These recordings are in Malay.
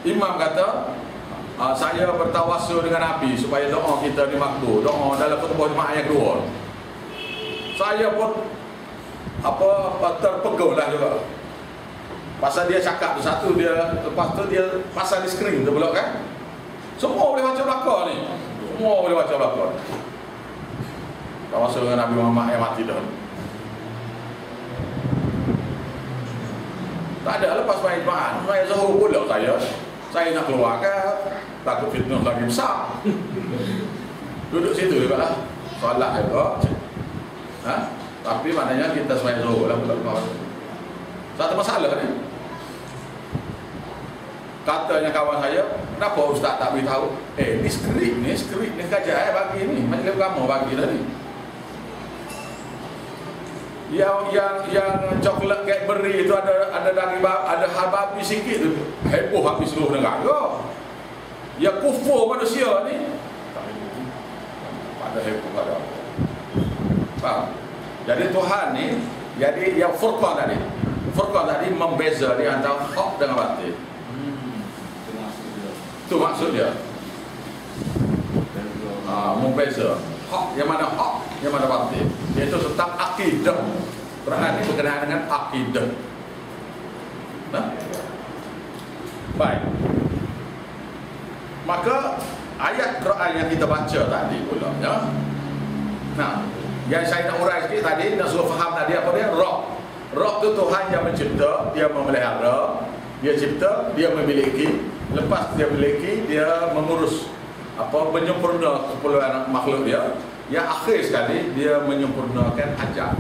Imam kata, saya bertawasul dengan Nabi supaya doa kita dimakbul. Doa dalam khutbah Jumaat yang kedua. Saya pun terpeguh lah juga. Pasal dia cakap tu satu, dia lepas tu dia pasal di skrin tu pula kan. Semua boleh baca belakang ni. Semua boleh baca belakang. Tawasul dengan Nabi Muhammad yang mati dah. Tak ada lepas main Jumaat. Saya Zuhur pula saya nak keluar kan, takut fitnah lagi besar. Duduk situ juga lah, solat juga. Tapi maknanya kita sembahyang Zuhur lah pula. Satu masalah ni. Katanya kawan saya, kenapa ustaz tak beritahu? Ni skrip ni kajian bagi ni, majlis kamu bagi dah ni. Yang coklat Cadbury itu ada daging, ada babi sikit tu, heboh habis seluruh negara. Ya kufur manusia ni, ada heboh pada apa? Faham? Jadi Tuhan ni, jadi yang Furqan tadi membeza di antara hak dengan batil. Itu maksud dia. Membeza hak yang mana batil. Iaitu tentang akidah. Quran ini berkenaan dengan akidah. Baik. Maka ayat Quran yang kita baca tadi pula ya. Nah, yang saya nak urai sikit tadi, nak suruh faham tadi apa dia? Roh tu Tuhan yang mencipta, dia memelihara, dia cipta, dia memiliki, lepas dia memiliki, dia mengurus menyempurna keperluan makhluk dia. Yang akhir sekali dia menyempurnakan hajat.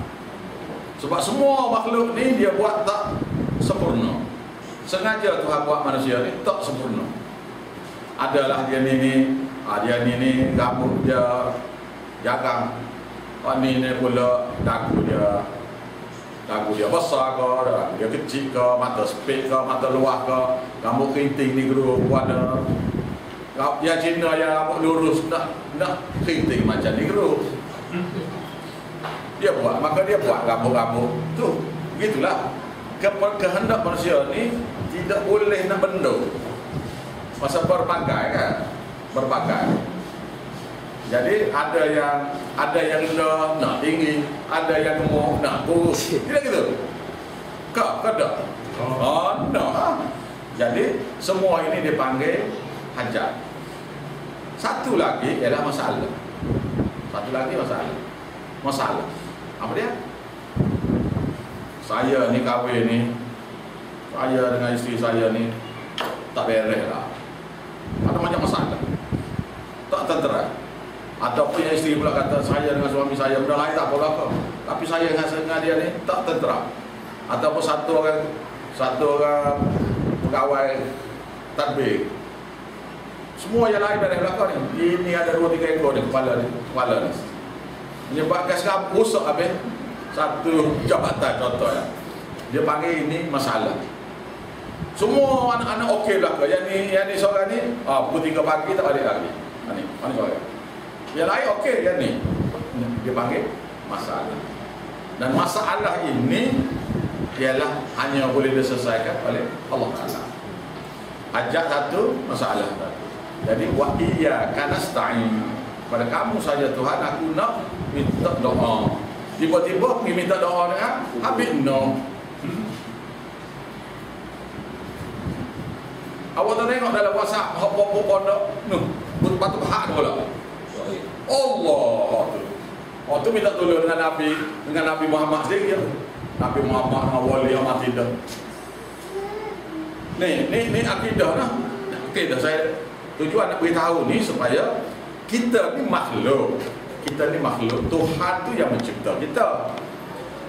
Sebab semua makhluk ni dia buat tak sempurna. Sengaja Tuhan buat manusia ni tak sempurna. Adalah dia ni rambut dia jagang. Ni pula dagu dia besar ke, dagu dia kecil ke, mata sepit ke, mata luas ke, rambut kerinting ni guru ada. Yang Cina yang rambut lurus nak kerinting macam ni guru. Dia buat, maka dia buat rambut-rambut tu. Begitulah kehendak manusia ni tidak boleh nak benda. Masa berbagai kan, berbagai. Jadi ada yang rendah nak tinggi, ada yang gemuk nak kurus. Tidak gitu. Kak ada. Nah. Jadi semua ini dipanggil hajat. Satu lagi ialah masalah. Masalah. Apa dia? Saya ni kahwin ni, saya dengan isteri saya ni tak beres lah. Ada banyak masalah. Tak tentera. Ataupun yang isteri pula kata saya dengan suami saya benda lain tak apa-apa. Tapi saya dengan dia ni tak tentera. Ataupun satu orang pegawai tadbir. Semua yang lain dari belakang ni. Ini ada 2-3 ekor di kepala ni. Menyebabkan sekarang rosak habis satu jabatan contohnya. Dia panggil ini masalah. Semua anak-anak okey belakang. Yang ni seorang ni pukul 3 pagi tak balik lagi. Mana seorang? Yang lain okey yang ni. Dia panggil masalah. Dan masalah ini ialah hanya boleh diselesaikan oleh Allah Taala. Hajat satu, masalah satu. Jadi wa iyyaka nasta'in. Pada kamu saja Tuhan aku nak minta doa. Tiba-tiba pergi minta doa dengan habis no. Awak tak tengok dalam WhatsApp apa-apa pondok patut hak pula. Allah tu. Tu minta tolong dengan Nabi Muhammad sendiri ya. Nabi Muhammad dengan wali yang mati dah. Ni akidah lah. Akidah saya tujuan nak beritahu ni supaya kita ni makhluk. Tuhan tu yang mencipta kita.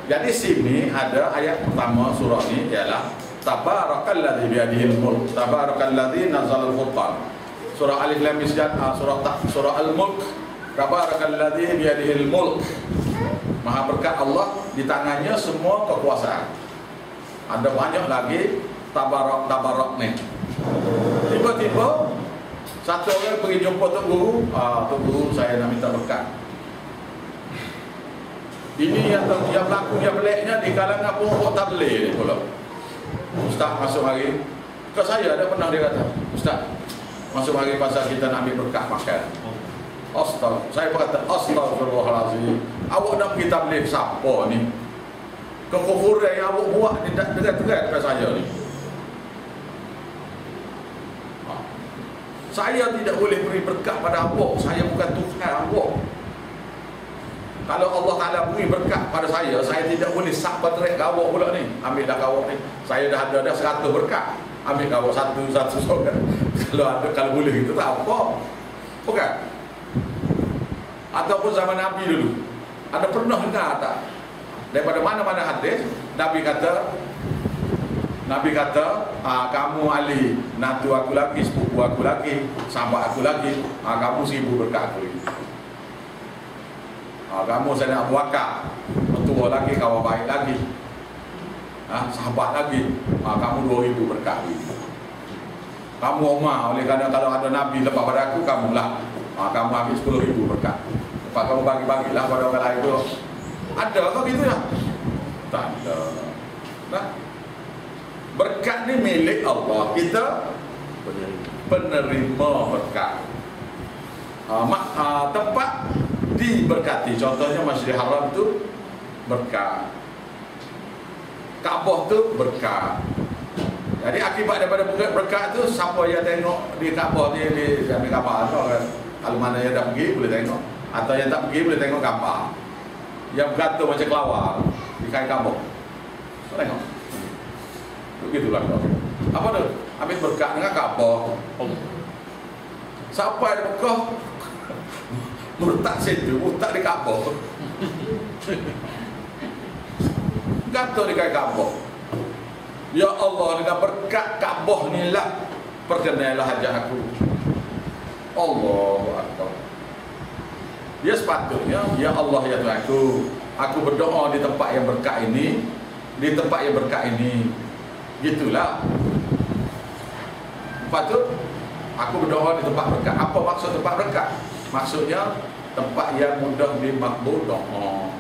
Jadi sini ada ayat pertama surah ni ialah Tabarakalladzi biyadihil mulk. Tabarakalladzi nazzala al-Furqan. Surah Alif Lam Mim surah Al-Mulk. Tabarakalladzi biyadihil mulk. Maha berkat Allah, di tangannya semua kekuasaan. Ada banyak lagi tabarak ni. Tiba-tiba satu orang pergi jumpa Tok Guru, Tok Guru saya nak minta berkat. Ini yang berlaku yang peliknya di kalangan pokok tabligh ni pula. Ustaz masuk hari Ke saya ada pernah dia kata, Ustaz, masuk hari pasar kita nak ambil berkah makan. Saya berkata, astagfirullahaladzim. Awak nak pergi tabligh siapa ni? Kekufuran yang awak buat ni dekat-dekat pada saya ni. Saya tidak boleh beri berkat pada awak. Saya bukan Tuhan awak. Kalau Allah Ta'ala beri berkat pada saya tidak boleh sabar terik ke awak pula ni. Ambil dah awak ni. Saya dah ada 100 berkat. Ambil awak satu seorang. Kalau boleh itu tak apa. Bukan? Ataupun zaman Nabi dulu. Ada pernah dengar tak? Daripada mana-mana hadis, Nabi kata, kamu ahli natu aku lagi, sepupu aku lagi, sahabat aku lagi, kamu 1000 berkat aku. Kamu saya Abu Bakar, mertua lagi, kawan baik lagi, sahabat lagi, kamu 2000 berkat. Kamu Umar, oleh kerana kalau ada Nabi lepas pada aku, kamu lah, kamu ambil 10,000 berkat. Lepas kamu bagi-bagilah pada orang lain tu. Ada kau gitu ya? Tak ada. Nah, berkat ni milik Allah. Kita penerima berkat. Tempat diberkati. Contohnya Masjidil Haram tu berkat. Kaabah tu berkat. Jadi akibat daripada berkat tu, siapa yang tengok di Kaabah dia ambil gambar tu kan. Kalau mana yang dah pergi boleh tengok, atau yang tak pergi boleh tengok gambar. Yang berkata macam kelawar di kain Kaabah. Tengok. Begitulah kau. Apa tu? Ambil berkat dengan Kaabah. Siapa yang Mekah murtad situ, murtad di Kaabah. Kata di kain Kaabah. Ya Allah, dengan berkat Kaabah ni lah perkenanlah hajat aku. Allahu Akbar. Dia sepatutnya, ya Allah ya Tuhanku, aku berdoa di tempat yang berkat ini, di tempat yang berkat ini. Gitulah. Patut aku berdoa di tempat berkat. Apa maksud tempat berkat? Maksudnya tempat yang mudah dimakbul doa.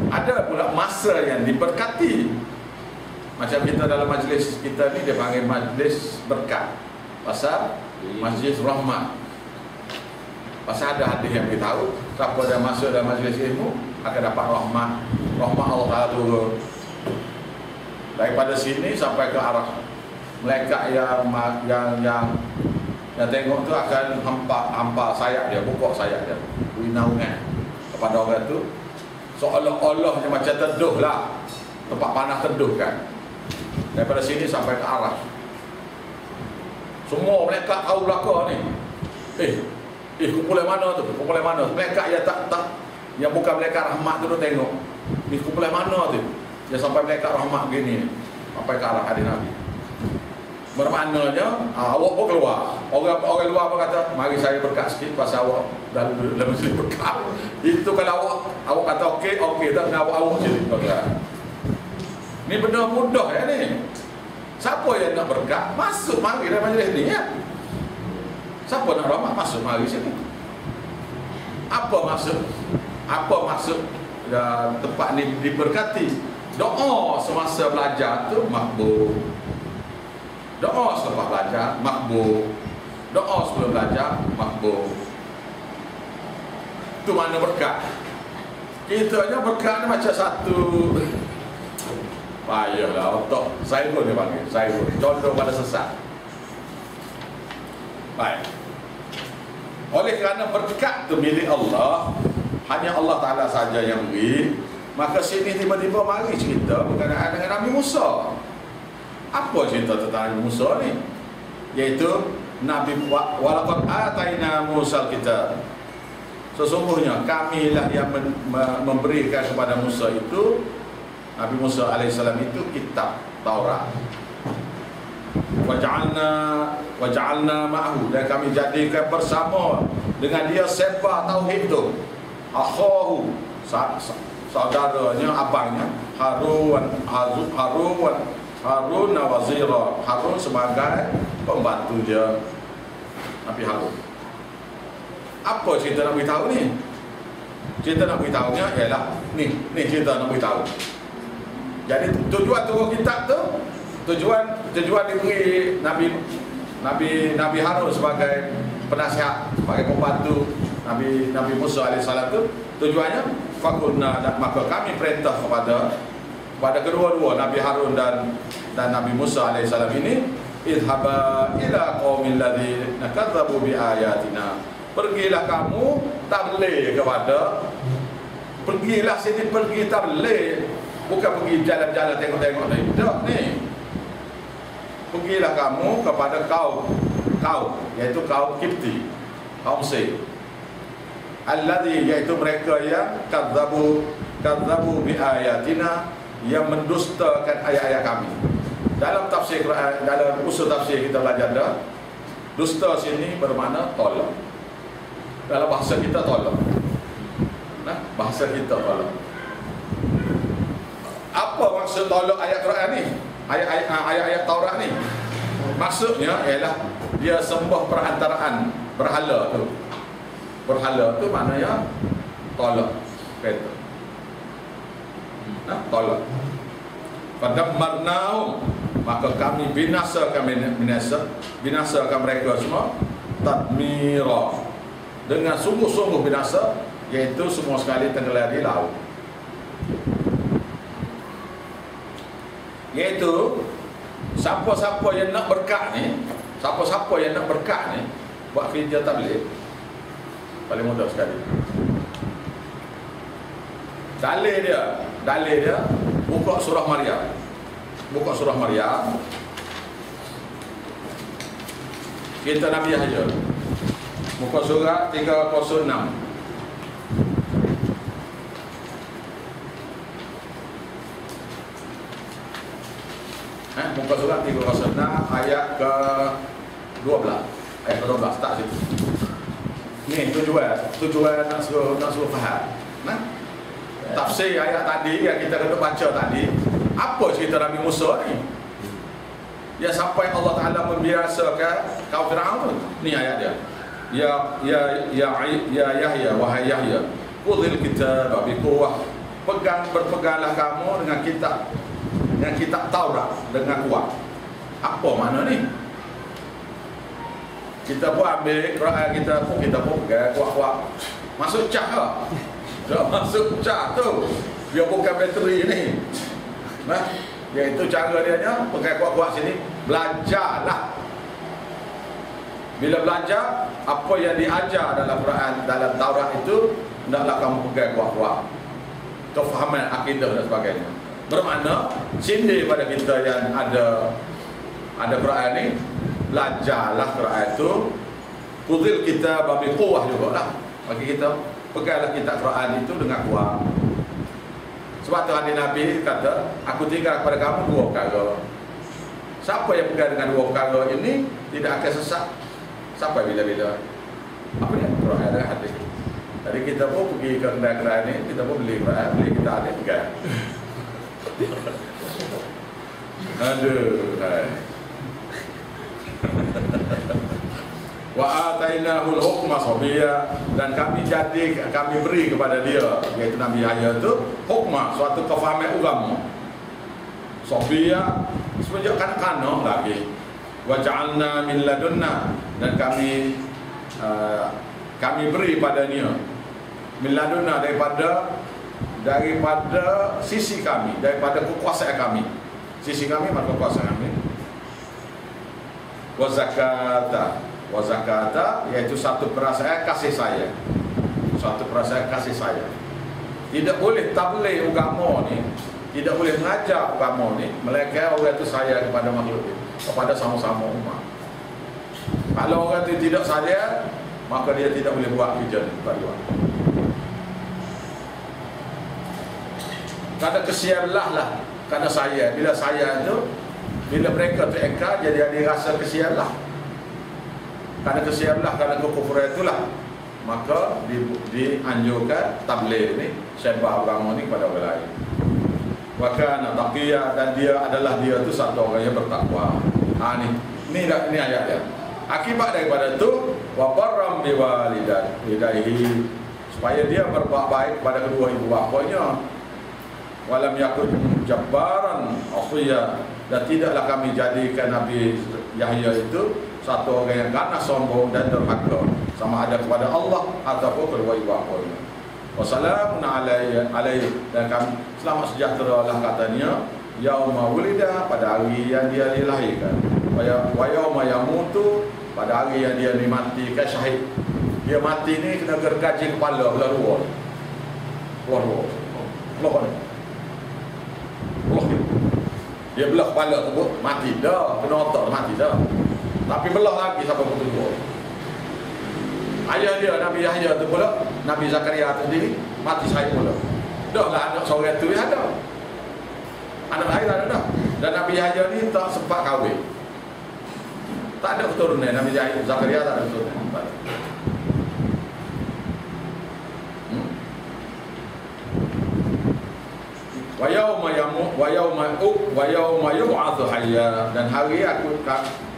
Ada pula masa yang diberkati. Macam kita dalam majlis kita ni, dia panggil majlis berkat. Pasal majlis rahmat. Pasal ada hadis yang kita tahu, siapa yang masuk dalam majlis ilmu akan dapat rahmat Allah Ta'ala turun. Daripada sini sampai ke arah malaikat yang tengok tu akan hampa sayap dia, buka sayap dia, beri naungan kepada orang tu, seolah-olahnya macam teduh lah, tempat panas teduh kan. Daripada sini sampai ke arah, semua malaikat tahu belakang ni. Kumpulan mana tu? Kumpulan mana? Malaikat yang tak yang bukan malaikat rahmat tu tengok. Ni kumpulan mana tu? Dia sampai malaikat rahmat gini, sampai ke arah hadis Nabi. Bermaknanya awak pun keluar. Orang luar pun kata, mari saya berkat sikit pasal awak dalam majlis berkat. Itu kalau awak kata okey tak nak awak jadi. Ni benda mudah ya ni. Siapa yang nak berkat, masuk mari dalam majlis ni ya. Siapa nak rahmat, masuk mari sini. Apa maksud tempat ni diberkati? Doa semasa belajar tu makbul. Doa selepas belajar makbul. Doa sebelum belajar makbul. Itu mana berkat. Kita aja berkat ni macam satu payahlah otak. Saibul dia panggil, saibul. Contoh pada sesat. Baik. Oleh kerana berkat itu milik Allah, hanya Allah Ta'ala saja yang beri, maka sini tiba-tiba mari cerita berkenaan dengan Nabi Musa. Apa cerita tentang Nabi Musa ni? Iaitu Nabi walaqad ataina Musa al-kitab. Sesungguhnya kamilah yang memberikan kepada Musa itu, Nabi Musa alaihissalam itu kitab Taurat. Waja'alna ma'ahu, dan kami jadikan bersama dengan dia sebar tauhid tu, akhahu, saudaranya, abangnya, Harun wazira, Harun sebagai pembantu dia, Nabi Harun. Apa cerita nak beritahu ni? Cerita nak beritahunya ialah ni cerita nak beritahu. Jadi tujuan turun kitab tu tujuan diberi Nabi Harun sebagai penasihat, sebagai pembantu Nabi Musa alaihissalam itu tujuannya fakulna, maka kami perintah kepada kedua-dua Nabi Harun dan Nabi Musa alaihissalam ini, idhaba ila qaumil ladzina kadzabu bi ayatina, pergilah kamu tabligh pergilah sini, pergi tabligh, bukan pergi jalan-jalan tengok-tengok ni. Pergilah kamu kepada kaum yaitu kaum Kipti, kaum Mesir, alladzi, yaitu mereka yang kadzabu bi ayatina, yang mendustakan ayat-ayat kami. Dalam tafsir Quran, dalam usul tafsir kita belajar dah, dusta sini bermakna tolak. Dalam bahasa kita tolak. Nah, bahasa kita tolak. Apa maksud tolak ayat Quran ni? Ayat-ayat Taurat ni? Maksudnya ialah dia sembah perantaraan berhala tu. Berhala tu maknanya tolak. Kata. Nah, tolak. Fadammarnahum, maka kami binasakan mereka semua tadmira, dengan sungguh-sungguh binasa, iaitu semua sekali tenggelam di laut. Iaitu siapa-siapa yang nak berkat ni, buat kerja tabligh paling mudah sekali. Dalil dia buka surah Maryam. Kita Nabi Yahya, muka surah 306. Muka surat 306 ayat ke-12. Ayat ke-12 tak situ. Ni tujuan nak suruh faham. Nah, tafsir ayat tadi yang kita kena baca tadi, apa cerita Nabi Musa ni? Ya, sampai Allah Taala membinasakan kaum Firaun tu. Ni ayat dia. Ya Yahya, wahai Yahya, khudhil kitab bi quwwah. Berpeganglah kamu dengan kitab Taurat dengan kuat. Apa makna ni? Kita pun ambil Quran, kita pun pegang kuat-kuat. Masuk cah ke? Dah masuk cah tu. Dia bukan bateri ni. Nah, iaitu cara dia nya pegang kuat-kuat sini. Belajarlah. Bila belajar, apa yang diajar dalam Quran, dalam Taurat itu, hendaklah kamu pegang kuat-kuat. Kefahaman akidah dan sebagainya. Bermakna sini pada kita yang ada Quran ni, belajarlah Quran itu, kudil kita babi kuah juga lah. Bagi kita peganglah kitab Quran itu dengan kuat. Sebab tu hadis Nabi kata, aku tinggal kepada kamu dua perkara. Siapa yang pegang dengan dua perkara ini tidak akan sesat sampai bila-bila. Apa dia? Quran dan hadis. Jadi kita pun pergi ke kedai-kedai ni, kita pun beli Quran, kita ada pegang. Aduh, hai. Wa atainahul hukma sabiyya, dan kami beri kepada dia, iaitu Nabi Yahya itu, hukma, suatu kefahaman agama. Sabiyya, semenjak kanak-kanak lagi. Wa ja'alna min ladunna, dan kami beri padanya min ladunna, daripada sisi kami, daripada kekuasaan kami. Sisi kami maka kekuasaan kami. Wa zakata, iaitu satu perasaan kasih sayang. Tidak boleh tabligh agama ni, tidak boleh mengajar agama ni melainkan orang itu sayang kepada makhluk ini, kepada sama-sama umat. Kalau orang itu tidak sayang, maka dia tidak boleh buat kerja ni pada luar. Kadang kesianlah kerana saya. Bila saya tu, bila mereka terengkar, jadi ada rasa kesianlah. Kerana kesianlah, kerana kekufuran itulah, maka dianjurkan tabligh ni, sebar agama ni kepada orang lain. Wa kana taqiyya, dan dia tu satu orang yang bertakwa. Ni ayat dia. Akibat daripada itu, wa barram bi walidayhi, supaya dia berbuat baik kepada kedua ibu bapanya. Walam yakun jabbaran asiya, Dan tidaklah kami jadikan Nabi Yahya itu satu orang yang ganas, sombong dan derhaka, sama ada kepada Allah ataupun kedua ibu bapanya. Wassalamun alaihi, dan kami selamat sejahtera lah katanya yauma wulida, pada hari yang dia dilahirkan, wa yauma yamutu, pada hari yang dia dimatikan syahid. Dia mati ni kena gergaji kepala belah luar. Keluar. Dia belah kepala tu mati dah, kena otak mati dah. Tapi belah lagi sampai pukul 2. Ayah dia Nabi Yahya tu pula, Nabi Zakaria tu sendiri mati syahid pula. Dah lah anak seorang tu ada. Anak lain ada dah. Dan Nabi Yahya ni tak sempat kahwin. Tak ada keturunan. Nabi Zakaria tak ada keturunan. Wa yauma yamut wa yauma yub'atsu hayya, dan hari aku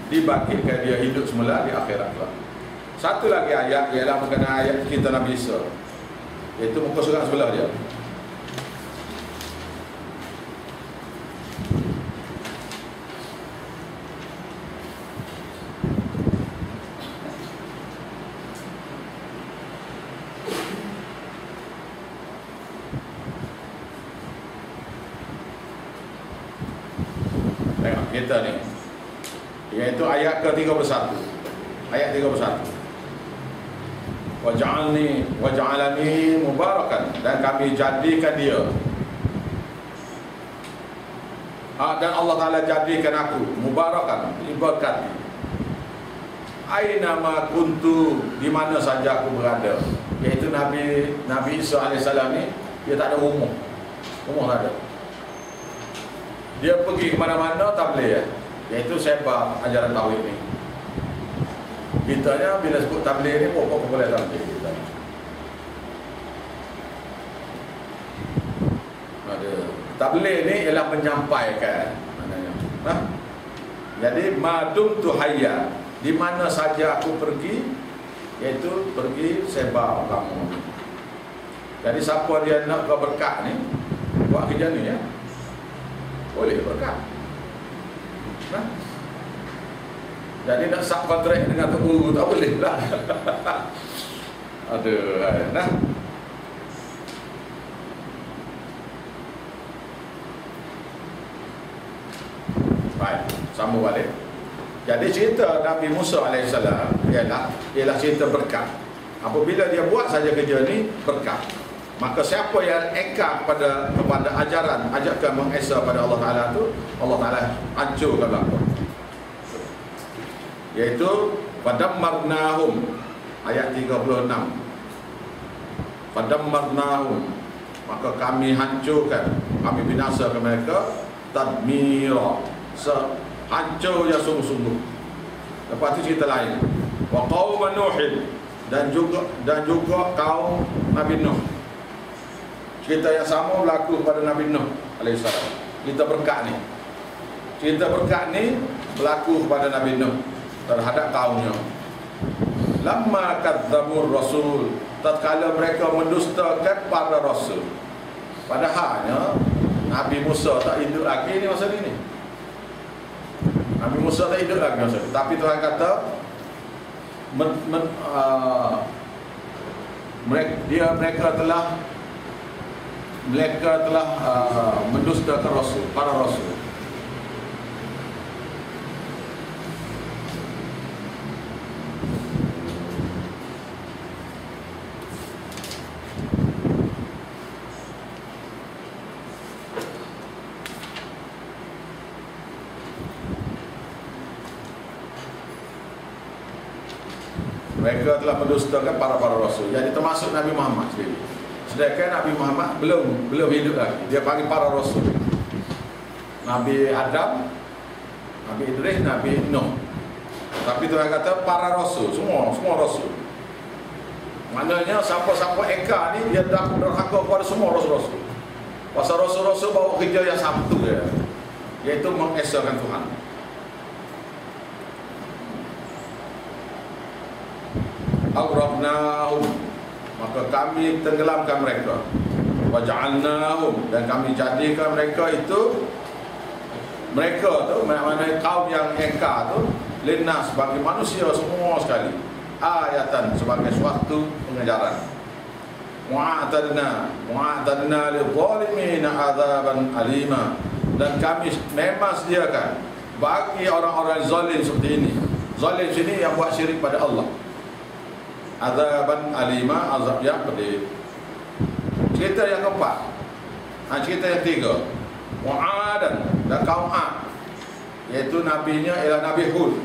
dibangkitkan dia hidup semula di akhirat kelak. Satu lagi ayat ialah mengenai ayat kita Nabi Isa, iaitu muka surat sebelah dia. Tengok kita ni, iaitu ayat ke-31. Ayat 31. Waja'alani mubarakan, dan kami jadikan dia. Dan Allah Ta'ala jadikan aku mubarakan, diberkati. Aina ma kuntu, di mana saja aku berada. Iaitu Nabi Isa AS ni, dia tak ada rumah. Rumah tak ada. Dia pergi ke mana-mana tabligh, iaitu sebar ajaran tauhid ni. Kitanya bila sebut tabligh ni, pokok boleh tabligh kita. Ada tabligh ni ialah menyampaikan maknanya. Jadi madum tu hayya, di mana saja aku pergi, iaitu pergi sebar kamu. Jadi siapa dia nak berkat ni, buat kerja ni ya, boleh berkat. Jadi nak sub kontrak dengan Tok Guru tak boleh lah. Aduh, nah. Baik, sambung balik. Jadi cerita Nabi Musa AS ialah cerita berkat. Apabila dia buat saja kerja ni, berkat. Maka siapa yang eka kepada ajaran, ajakan mengesa pada Allah Ta'ala tu, Allah Ta'ala hancurkan belakang. Iaitu fadammarnahum, ayat 36. Fadammarnahum, maka kami hancurkan, kami binasakan mereka tadmira, hancur yang sungguh-sungguh. Lepas tu cerita lain, wa qaum Nuhin, dan juga kaum Nabi Nuh. Cerita yang sama berlaku kepada Nabi Nuh alaihissalam. Cerita berkat ni berlaku kepada Nabi Nuh terhadap kaumnya. Lamma kadzdzabur rasul, tatkala mereka mendustakan para rasul. Padahalnya Nabi Musa tak hidup lagi ni masa ni. Nabi Musa tak hidup lagi masa ni. Tapi Tuhan kata mereka telah mendustakan rasul, para rasul. Mereka telah mendustakan para rasul. Jadi termasuk Nabi Muhammad sendiri. Sedangkan Nabi Muhammad belum hidup lagi. Dia panggil para rasul. Nabi Adam, Nabi Idris, Nabi Nuh. Tapi Tuhan kata para rasul, semua rasul. Maknanya siapa-siapa eka ni dia dah derhaka kepada semua rasul-rasul. Pasal rasul-rasul bawa kerja yang satu dia, iaitu mengesakan Tuhan. Aghraqnahum, maka kami tenggelamkan mereka. Wa ja'alnahum, dan kami jadikan mereka itu mereka tu, mana kaum yang eka tu, linnas bagi manusia semua sekali, ayatan sebagai suatu pengajaran. Wa'atadna lidh-dhalimin 'adzaban alima, dan kami memang sediakan bagi orang-orang zalim seperti ini. Zalim sini yang buat syirik pada Allah. Adzaban alima, azab yang pedih. Cerita yang keempat, cerita yang ketiga, Wa'adan dan kaum Ad, iaitu nabinya ialah Nabi Hud.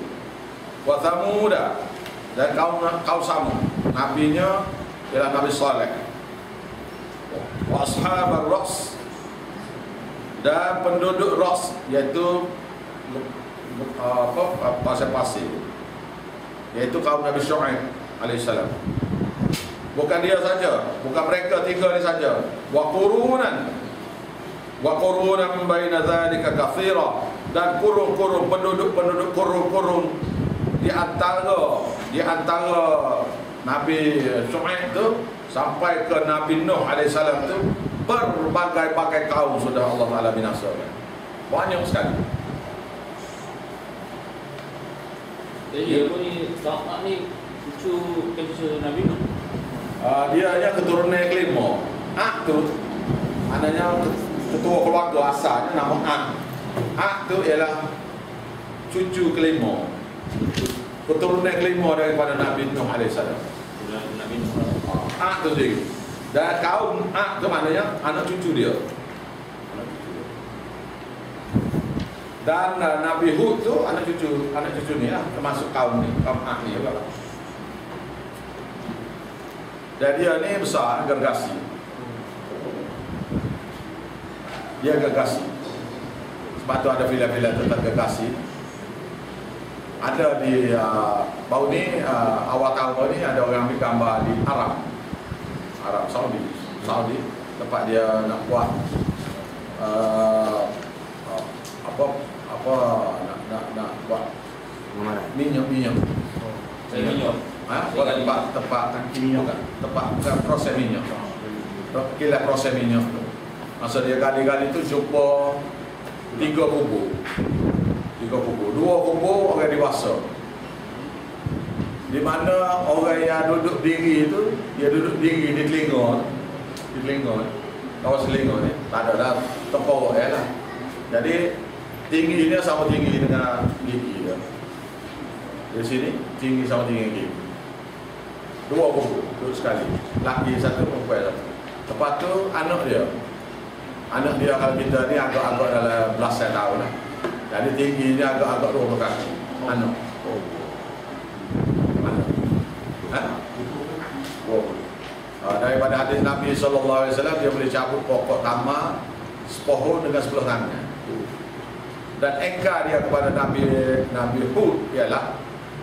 Wa Thamuda dan kaum Samud, nabinya ialah Nabi Saleh. Wa ashabar Ras dan penduduk Ras, iaitu pasir-pasir, iaitu kaum Nabi Syuaib alaihissalam. Bukan dia saja, bukan mereka tiga ni saja. Wa qurunan baina dzalika katsira, dan kurung-kurung penduduk kurung-kurung di antara Nabi Syuaib tu sampai ke Nabi Nuh alaihissalam tu, berbagai-bagai kaum sudah Allah Taala binasakan. Banyak sekali. Jadi apa ni Sa'ad ni cucu Nabi Nuh? Dia hanya keturunan yang kelima. Tu maknanya ketua keluarga asalnya nama tu ialah cucu kelima, keturunan kelima daripada Nabi Nuh alaihissalam. Nabi Nuh. Tu sendiri. Dan kaum tu maknanya anak cucu dia. Dan Nabi Hud tu anak cucu ni lah, termasuk kaum ni, kaum ni juga. Dan dia ni besar, gergasi. Dia gergasi. Sebab tu ada filem-filem tentang gergasi. Ada di baru ni, awal tahun ni ada orang ambil gambar di Arab Saudi, tempat dia nak buat nak buat minyak. Tempat tangki minyak kan, tempat proses minyak. Kira proses minyak tu. Masa dia gali-gali tu jumpa 3 kubur. 2 kubur orang dewasa. Di mana orang yang duduk diri tu, dia duduk diri di telinga. Kawasan telinga ni tak ada dah tempat lah. Jadi tingginya sama tinggi dengan gigi dia. Di sini tinggi sama tinggi gigi. 2 kubur duduk sekali. Laki satu, perempuan satu. Lepas tu anak dia kalau kita ni agak-agak dalam belasan tahun lah. Jadi tingginya agak-agak 20 kaki. Anak. Daripada hadis Nabi SAW, dia boleh cabut pokok tamar sepohon dengan 10 tangan. Dan engkar dia kepada Nabi Hud ialah,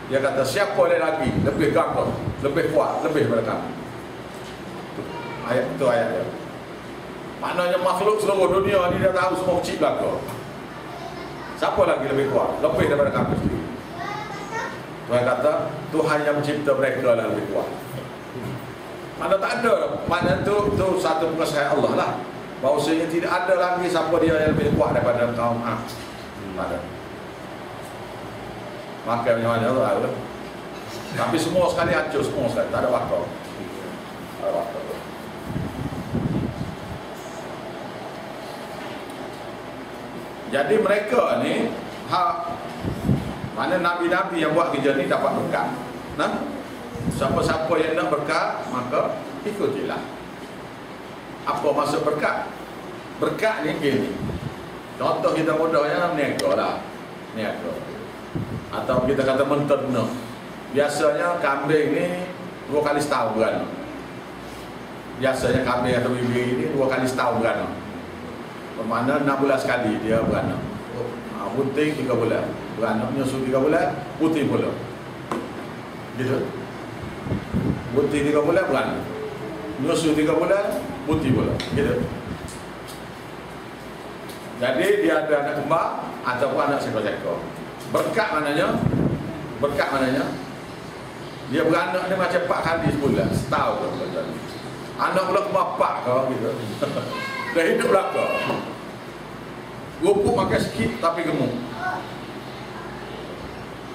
dia kata siapa lagi lebih gagah, lebih kuat, lebih daripada kami. Itu ayat dia. Maknanya makhluk seluruh dunia ni dia tahu semua kecil gagah. Siapa lagi lebih kuat, lebih daripada kami sendiri. Tuhan kata Tuhan yang mencipta mereka lah lebih kuat. Mana tak ada, mana tu satu pengesahan Allah lah. Bahawasanya tidak ada lagi siapa dia yang lebih kuat daripada kaum Ad. Ada. Maka macam mana tu lah. Tapi semua sekali hancur, semua sekali, tak ada waktu. Jadi mereka ni mana nabi-nabi yang buat kerja ni dapat berkat. Nah, siapa-siapa yang nak berkat, maka ikutilah. Apa maksud berkat? Berkat ni gini. Contoh kita mudahnya niaga lah. Niaga. Atau kita kata menternak. Biasanya kambing ni 2 kali setahun beranak. Biasanya kambing atau bibi ni 2 kali setahun beranak. Bermakna 6 bulan sekali dia beranak. Bunting 3 bulan. Beranak menyusu 3 bulan, putih pula. Gitu. Bunting 3 bulan beranak. Menyusu 3 bulan, putih pula. Gitu. Jadi dia ada anak kembar ataupun anak seekor-seekor. Berkat maknanya dia beranak ni macam 4 kali sebulan, setahun ke. Anak pula kembar 4 ke gitu. Dah hidup belaka. Jadi dia ada anak kembar ataupun anak seekor-seekor. Berkat maknanya dia beranak ni macam 4 kali sebulan, setahun ke. Anak pula kembar 4 ke gitu. Dah hidup belaka. Jadi dia ada anak kembar ataupun anak seekor-seekor. Berkat maknanya dia beranak ni macam 4 kali sebulan, setahun ke. Dah hidup belaka. Rupuk makan sikit tapi gemuk.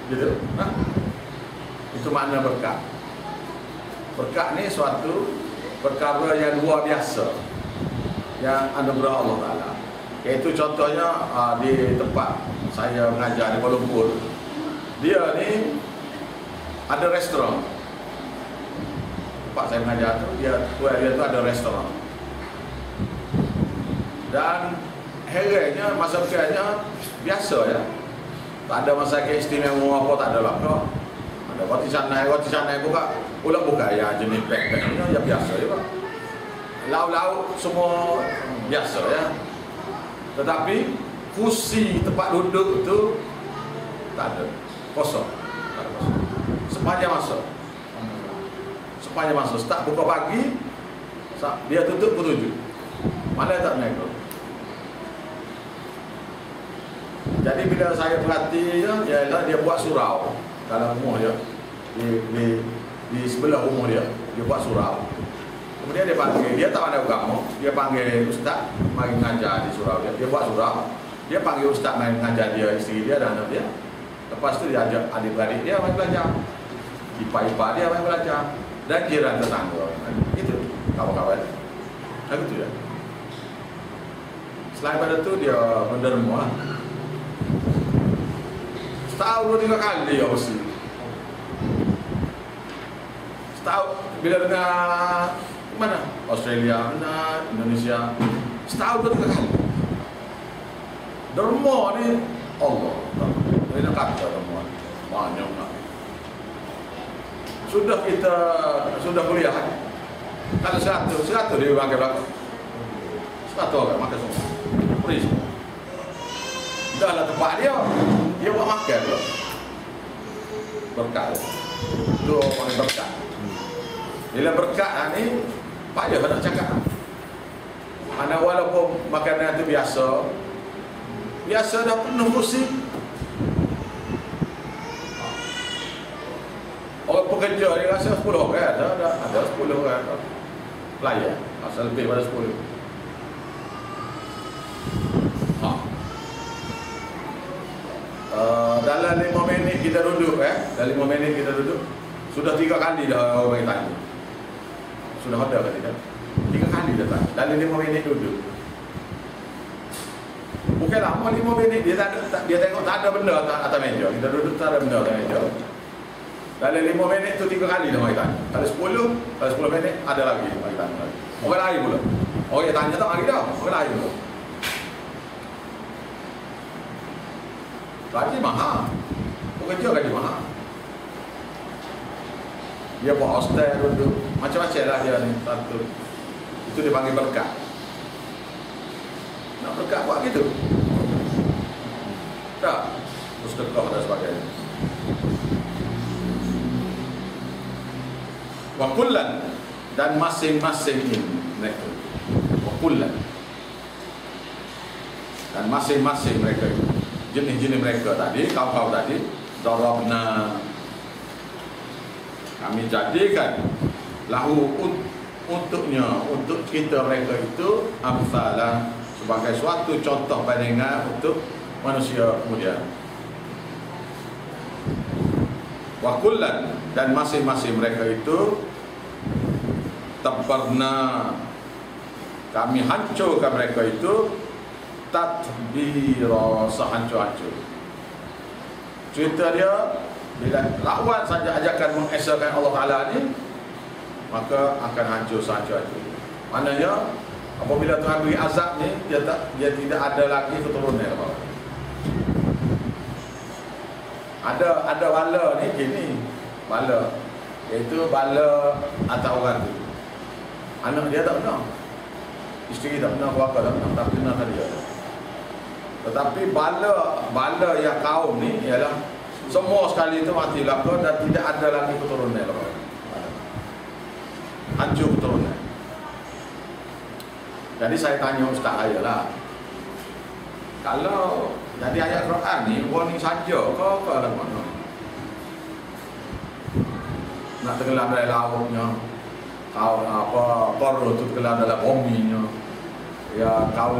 Gitu. Nah, itu makna berkat. Berkat ni suatu perkara yang luar biasa yang anugerah Allah Ta'ala. Iaitu contohnya di tempat saya mengajar di Kuala Lumpur, dia ni ada restoran. Tempat saya mengajar tu, dia tu ada restoran. Dan herannya masakannya biasa ya. Tak ada masakan istimewa apa, tak ada lah. Ada roti canai buka, buka ya jenis pack-packnya ya biasa ya Pak. Lauk-lauk semua biasa ya. Tetapi kursi tempat duduk tu tak ada, kosong. Tak ada kosong. Sepanjang masa, start buka pagi, dia tutup pukul 7. Mana tak naik. Jadi bila saya perhati ialah dia buat surau dalam rumah dia, di sebelah rumah dia buat surau. Kemudian dia panggil, dia tak ada agama, dia panggil ustaz mari mengajar di surau dia. Dia buat surau, dia panggil ustaz mari mengajar dia, isteri dia dan anak dia. Lepas tu dia ajak adik-beradik dia mari belajar, ipar-ipar dia mari belajar, dan jiran tetangga. Itu kawan-kawan. Begitu ya. Selain pada tu dia menderma. Setahun 2-3 kali ya mesti. Setahun bila dengar mana? Australia, mana? Indonesia. Setahun 2-3 kali. Derma ni Allah. Ini nak kata derma. Banyak nak. Sudah kuliah kan? Kalau 100 dia pakai berapa? 100 orang makan semua. Beri semua. Dah lah tempat dia buat makan tu. Berkat. Tu orang berkat. Bila berkat ni payah nak cakap. Mana walaupun makanan tu biasa dah penuh kursi. Orang pekerja dia rasa 10 orang ada 10 orang pelayan, asal lebih pada 10. Dalam 5 minit kita duduk dalam 5 minit kita duduk sudah 3 kali dah orang tanya. Sudah ada ke tidak? 3 kali dah tanya. Dalam 5 minit duduk. Bukan lama 5 minit dia tengok tak ada benda atas meja. Kita duduk tak ada benda atas meja. Dalam 5 minit tu 3 kali dah mari tanya. Kalau 10 minit ada lagi mari tanya lagi. Orang lain pula. Orang yang tanya tak lagi dah. Orang lain pula. Gaji mahal. Pekerja gaji mahal. Dia buat hostel duduk. Macam-macam lah dia ni. Satu. Itu dia panggil berkat. Nak berkat buat gitu. Tak. Terus dekah dan sebagainya. Wakullan. Dan masing-masing ini mereka. Wakullan. Dan masing-masing mereka ini. Jenis-jenis mereka tadi, kaum-kaum tadi, darabna, kami jadikan lahu untuknya, untuk kita mereka itu amsalah, sebagai suatu contoh bandingan untuk manusia kemudian. Wa kullan, dan masing-masing mereka itu tabarna, kami hancurkan mereka itu tadbira, sehancur-hancur. Cerita dia bila lawan saja ajakan mengesahkan Allah Ta'ala ni, maka akan hancur sehancur-hancur. Maknanya apabila Tuhan beri azab ni, dia tidak ada lagi keturunan apa. Ada bala ni gini, bala, iaitu bala atas orang tu. Anak dia tak pernah, isteri tak pernah, keluarga tak pernah, tak pernah dia. Tetapi bala yang kaum ni ialah semua sekali itu mati belaka dan tidak ada lagi keturunan. Hancur keturunan. Jadi saya tanya ustaz saya lah, kalau jadi ayat Quran ni warning saja ke dalam mana? Nak tenggelam dalam lautnya, kau apa, korun tu tenggelam dalam buminya, ya kau